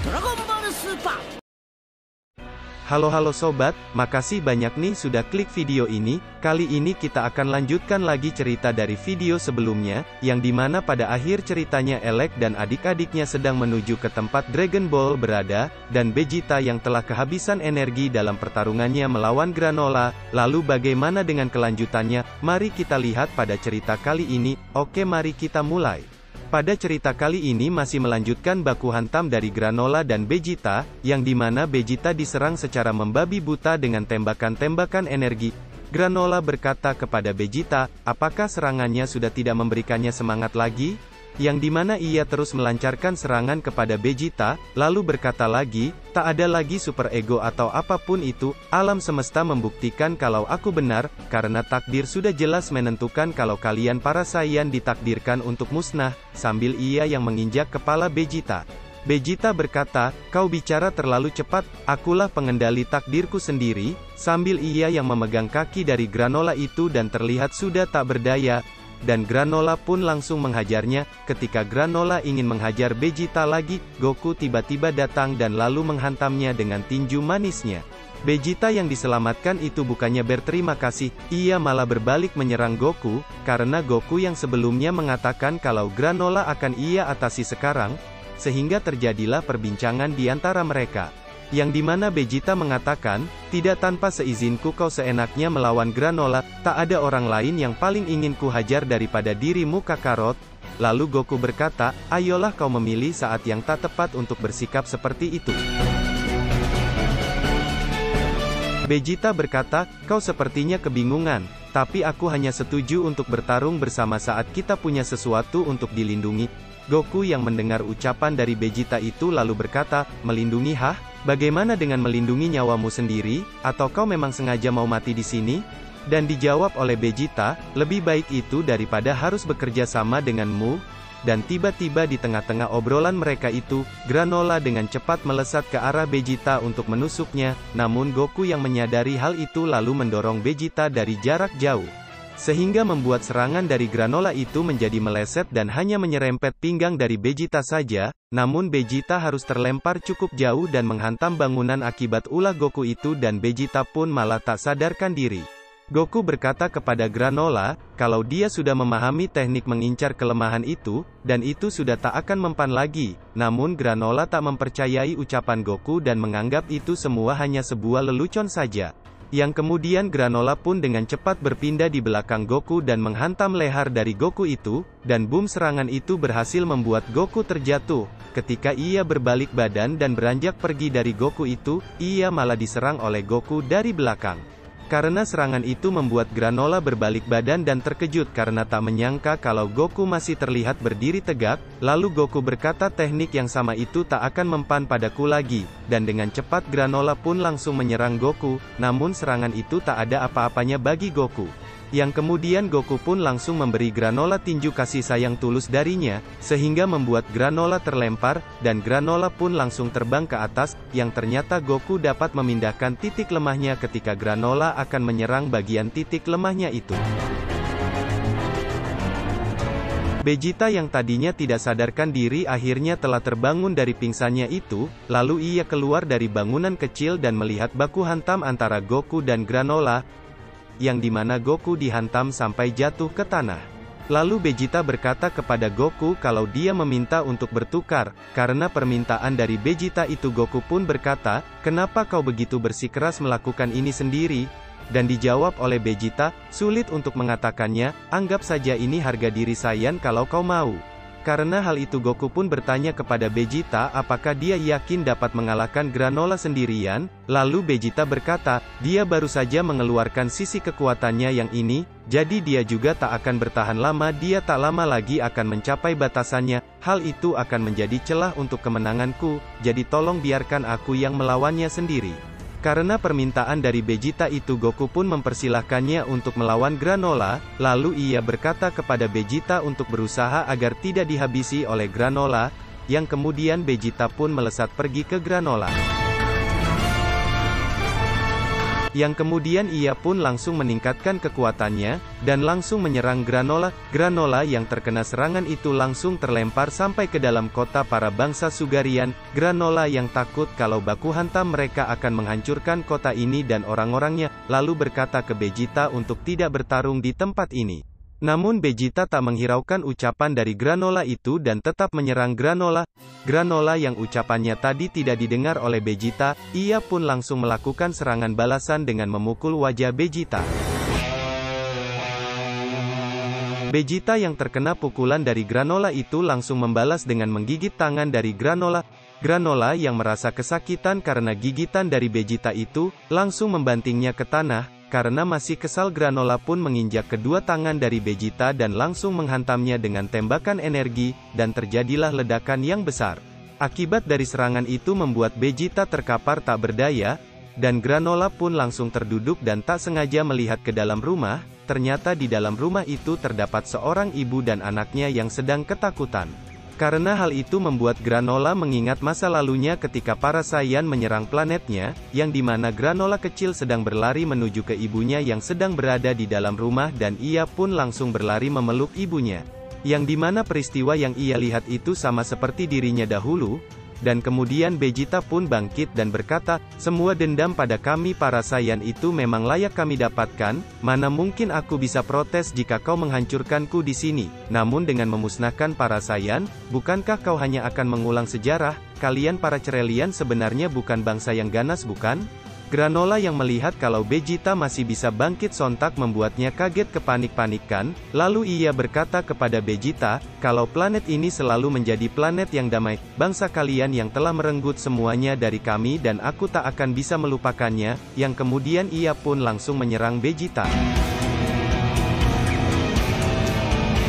ドラゴンボールスーパー。 Halo sobat, makasih banyak nih sudah klik video ini. Kali ini kita akan lanjutkan lagi cerita dari video sebelumnya, yang dimana pada akhir ceritanya Elec dan adik-adiknya sedang menuju ke tempat Dragon Ball berada, dan Vegeta yang telah kehabisan energi dalam pertarungannya melawan Granola. Lalu bagaimana dengan kelanjutannya? Mari kita lihat pada cerita kali ini. Oke, mari kita mulai. Pada cerita kali ini masih melanjutkan baku hantam dari Granola dan Vegeta, yang dimana Vegeta diserang secara membabi buta dengan tembakan-tembakan energi. Granola berkata kepada Vegeta, apakah serangannya sudah tidak memberikannya semangat lagi? Yang dimana ia terus melancarkan serangan kepada Vegeta, lalu berkata lagi, tak ada lagi super ego atau apapun itu, alam semesta membuktikan kalau aku benar, karena takdir sudah jelas menentukan kalau kalian para Saiyan ditakdirkan untuk musnah, sambil ia yang menginjak kepala Vegeta. Vegeta berkata, kau bicara terlalu cepat, akulah pengendali takdirku sendiri, sambil ia yang memegang kaki dari Granola itu dan terlihat sudah tak berdaya. Dan Granola pun langsung menghajarnya. Ketika Granola ingin menghajar Vegeta lagi, Goku tiba-tiba datang dan lalu menghantamnya dengan tinju manisnya. Vegeta yang diselamatkan itu bukannya berterima kasih, ia malah berbalik menyerang Goku, karena Goku yang sebelumnya mengatakan kalau Granola akan ia atasi sekarang, sehingga terjadilah perbincangan di antara mereka. Yang dimana Vegeta mengatakan, tidak tanpa seizinku kau seenaknya melawan Granola, tak ada orang lain yang paling ingin ku hajar daripada dirimu Kakarot. Lalu Goku berkata, ayolah kau memilih saat yang tak tepat untuk bersikap seperti itu. Vegeta berkata, kau sepertinya kebingungan, tapi aku hanya setuju untuk bertarung bersama saat kita punya sesuatu untuk dilindungi. Goku yang mendengar ucapan dari Vegeta itu lalu berkata, melindungi hah? Bagaimana dengan melindungi nyawamu sendiri, atau kau memang sengaja mau mati di sini? Dan dijawab oleh Vegeta, lebih baik itu daripada harus bekerja sama denganmu. Dan tiba-tiba di tengah-tengah obrolan mereka itu, Granola dengan cepat melesat ke arah Vegeta untuk menusuknya, namun Goku yang menyadari hal itu lalu mendorong Vegeta dari jarak jauh. Sehingga membuat serangan dari Granola itu menjadi meleset dan hanya menyerempet pinggang dari Vegeta saja, namun Vegeta harus terlempar cukup jauh dan menghantam bangunan akibat ulah Goku itu dan Vegeta pun malah tak sadarkan diri. Goku berkata kepada Granola, kalau dia sudah memahami teknik mengincar kelemahan itu, dan itu sudah tak akan mempan lagi, namun Granola tak mempercayai ucapan Goku dan menganggap itu semua hanya sebuah lelucon saja. Yang kemudian Granola pun dengan cepat berpindah di belakang Goku dan menghantam leher dari Goku itu, dan boom serangan itu berhasil membuat Goku terjatuh. Ketika ia berbalik badan dan beranjak pergi dari Goku itu, ia malah diserang oleh Goku dari belakang. Karena serangan itu membuat Granola berbalik badan dan terkejut karena tak menyangka kalau Goku masih terlihat berdiri tegak, lalu Goku berkata teknik yang sama itu tak akan mempan padaku lagi, dan dengan cepat Granola pun langsung menyerang Goku, namun serangan itu tak ada apa-apanya bagi Goku. Yang kemudian Goku pun langsung memberi Granola tinju kasih sayang tulus darinya, sehingga membuat Granola terlempar, dan Granola pun langsung terbang ke atas, yang ternyata Goku dapat memindahkan titik lemahnya ketika Granola akan menyerang bagian titik lemahnya itu. Vegeta yang tadinya tidak sadarkan diri akhirnya telah terbangun dari pingsannya itu, lalu ia keluar dari bangunan kecil dan melihat baku hantam antara Goku dan Granola, yang dimana Goku dihantam sampai jatuh ke tanah. Lalu Vegeta berkata kepada Goku kalau dia meminta untuk bertukar, karena permintaan dari Vegeta itu Goku pun berkata, kenapa kau begitu bersikeras melakukan ini sendiri? Dan dijawab oleh Vegeta, sulit untuk mengatakannya, anggap saja ini harga diri Saiyan kalau kau mau. Karena hal itu Goku pun bertanya kepada Vegeta apakah dia yakin dapat mengalahkan Granola sendirian, lalu Vegeta berkata, dia baru saja mengeluarkan sisi kekuatannya yang ini, jadi dia juga tak akan bertahan lama, dia tak lama lagi akan mencapai batasannya, hal itu akan menjadi celah untuk kemenanganku, jadi tolong biarkan aku yang melawannya sendiri. Karena permintaan dari Vegeta itu Goku pun mempersilahkannya untuk melawan Granola, lalu ia berkata kepada Vegeta untuk berusaha agar tidak dihabisi oleh Granola, yang kemudian Vegeta pun melesat pergi ke Granola. Yang kemudian ia pun langsung meningkatkan kekuatannya, dan langsung menyerang Granola. Granola yang terkena serangan itu langsung terlempar sampai ke dalam kota para bangsa Sugarian. Granola yang takut kalau baku hantam mereka akan menghancurkan kota ini dan orang-orangnya, lalu berkata ke Vegeta untuk tidak bertarung di tempat ini. Namun Vegeta tak menghiraukan ucapan dari Granola itu dan tetap menyerang Granola. Granola yang ucapannya tadi tidak didengar oleh Vegeta, ia pun langsung melakukan serangan balasan dengan memukul wajah Vegeta. Vegeta yang terkena pukulan dari Granola itu langsung membalas dengan menggigit tangan dari Granola. Granola yang merasa kesakitan karena gigitan dari Vegeta itu, langsung membantingnya ke tanah. Karena masih kesal, Granola pun menginjak kedua tangan dari Vegeta dan langsung menghantamnya dengan tembakan energi, dan terjadilah ledakan yang besar. Akibat dari serangan itu membuat Vegeta terkapar tak berdaya, dan Granola pun langsung terduduk dan tak sengaja melihat ke dalam rumah. Ternyata di dalam rumah itu terdapat seorang ibu dan anaknya yang sedang ketakutan. Karena hal itu membuat Granola mengingat masa lalunya ketika para Saiyan menyerang planetnya, yang dimana Granola kecil sedang berlari menuju ke ibunya yang sedang berada di dalam rumah dan ia pun langsung berlari memeluk ibunya. Yang dimana peristiwa yang ia lihat itu sama seperti dirinya dahulu, dan kemudian Vegeta pun bangkit dan berkata, semua dendam pada kami para Saiyan itu memang layak kami dapatkan, mana mungkin aku bisa protes jika kau menghancurkanku di sini. Namun dengan memusnahkan para Saiyan, bukankah kau hanya akan mengulang sejarah? Kalian para Cerelian sebenarnya bukan bangsa yang ganas bukan? Granola yang melihat kalau Vegeta masih bisa bangkit sontak membuatnya kaget kepanik-panikan, lalu ia berkata kepada Vegeta, kalau planet ini selalu menjadi planet yang damai, bangsa kalian yang telah merenggut semuanya dari kami dan aku tak akan bisa melupakannya, yang kemudian ia pun langsung menyerang Vegeta.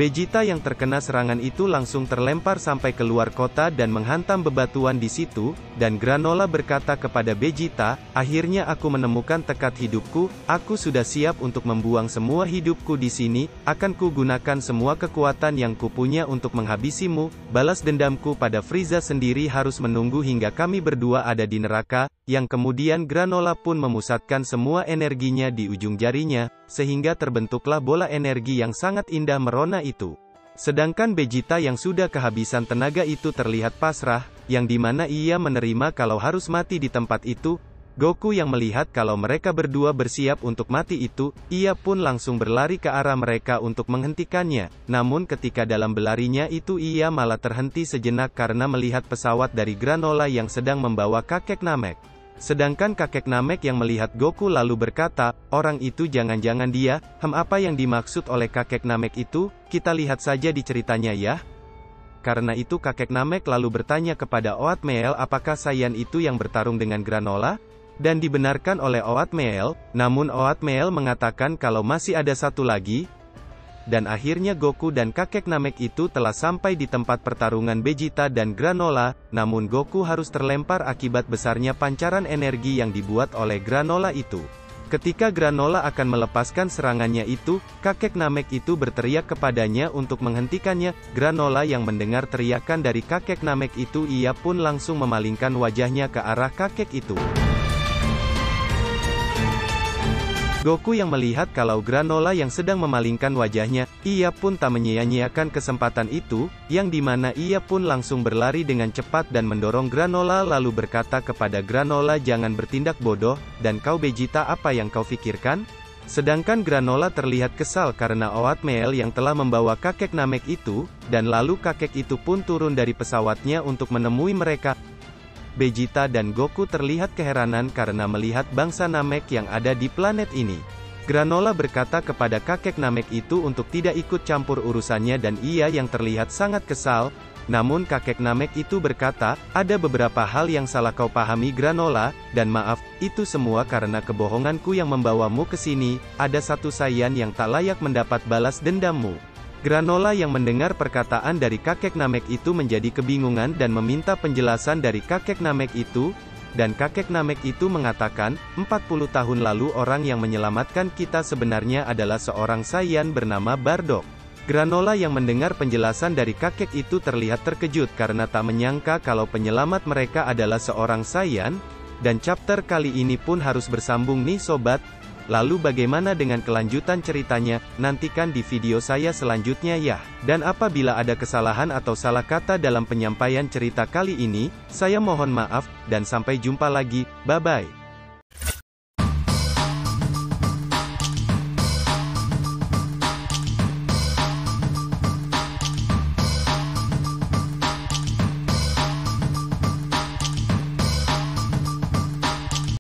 Vegeta yang terkena serangan itu langsung terlempar sampai keluar kota dan menghantam bebatuan di situ, dan Granola berkata kepada Vegeta, akhirnya aku menemukan tekad hidupku, aku sudah siap untuk membuang semua hidupku di sini, akan kugunakan semua kekuatan yang kupunya untuk menghabisimu, balas dendamku pada Frieza sendiri harus menunggu hingga kami berdua ada di neraka, yang kemudian Granola pun memusatkan semua energinya di ujung jarinya, sehingga terbentuklah bola energi yang sangat indah merona itu. Sedangkan Vegeta yang sudah kehabisan tenaga itu terlihat pasrah, yang dimana ia menerima kalau harus mati di tempat itu. Goku yang melihat kalau mereka berdua bersiap untuk mati itu, ia pun langsung berlari ke arah mereka untuk menghentikannya. Namun ketika dalam berlarinya itu ia malah terhenti sejenak karena melihat pesawat dari Granola yang sedang membawa kakek Namek. Sedangkan kakek Namek yang melihat Goku lalu berkata, orang itu jangan-jangan dia, apa yang dimaksud oleh kakek Namek itu, kita lihat saja di ceritanya ya. Karena itu kakek Namek lalu bertanya kepada Oatmeal apakah Saiyan itu yang bertarung dengan Granola? Dan dibenarkan oleh Oatmeal, namun Oatmeal mengatakan kalau masih ada satu lagi. Dan akhirnya Goku dan kakek Namek itu telah sampai di tempat pertarungan Vegeta dan Granola, namun Goku harus terlempar akibat besarnya pancaran energi yang dibuat oleh Granola itu. Ketika Granola akan melepaskan serangannya itu, kakek Namek itu berteriak kepadanya untuk menghentikannya. Granola yang mendengar teriakan dari kakek Namek itu ia pun langsung memalingkan wajahnya ke arah kakek itu. Goku yang melihat kalau Granola yang sedang memalingkan wajahnya, ia pun tak menyia-nyiakan kesempatan itu, yang dimana ia pun langsung berlari dengan cepat dan mendorong Granola lalu berkata kepada Granola jangan bertindak bodoh, dan kau Vegeta apa yang kau pikirkan? Sedangkan Granola terlihat kesal karena Oatmeal yang telah membawa kakek Namek itu, dan lalu kakek itu pun turun dari pesawatnya untuk menemui mereka. Vegeta dan Goku terlihat keheranan karena melihat bangsa Namek yang ada di planet ini. Granola berkata kepada kakek Namek itu untuk tidak ikut campur urusannya dan ia yang terlihat sangat kesal. Namun kakek Namek itu berkata, ada beberapa hal yang salah kau pahami Granola, dan maaf, itu semua karena kebohonganku yang membawamu ke sini, ada satu Saiyan yang tak layak mendapat balas dendammu. Granola yang mendengar perkataan dari kakek Namek itu menjadi kebingungan dan meminta penjelasan dari kakek Namek itu, dan kakek Namek itu mengatakan, 40 tahun lalu orang yang menyelamatkan kita sebenarnya adalah seorang Saiyan bernama Bardock. Granola yang mendengar penjelasan dari kakek itu terlihat terkejut karena tak menyangka kalau penyelamat mereka adalah seorang Saiyan, Dan chapter kali ini pun harus bersambung nih sobat. Lalu bagaimana dengan kelanjutan ceritanya? Nantikan di video saya selanjutnya ya. Dan apabila ada kesalahan atau salah kata dalam penyampaian cerita kali ini, saya mohon maaf, dan sampai jumpa lagi, bye-bye.